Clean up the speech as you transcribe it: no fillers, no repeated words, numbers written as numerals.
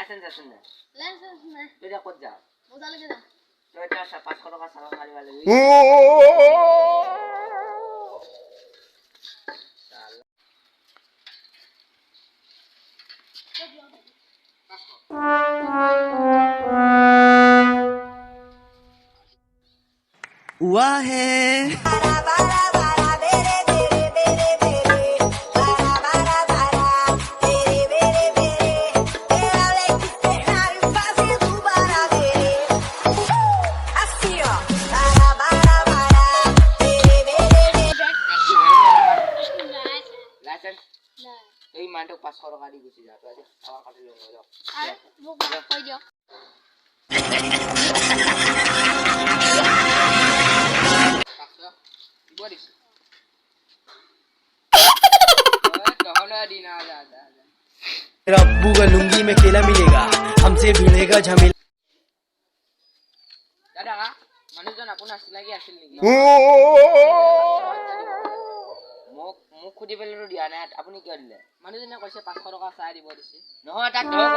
licence আছে না licence নাই তুই কত যা মজা লাগে না তুই এটা 500 টাকা সালা মারিবা লাগি हुआ है লাইসেন্স না এই মানটো 500 টাকা দি গুছি যা তুই খাওয়া খাতে লও যাও আরে মোক কই দিও बोलिस कहना दीना जा जा तेरा अब्बू का लुंगी में केला मिलेगा हमसे भिड़ेगा झमेला दादा মানুহজন আপোনাৰ চিনাকি আছিল নেকি মোক খুদি পেলাৰো দিয়া নাই আপুনি কিয় দিলে মানুহজনে কৈছে 500 টকা চাই দিব দিছে নহয় তাক ধৰক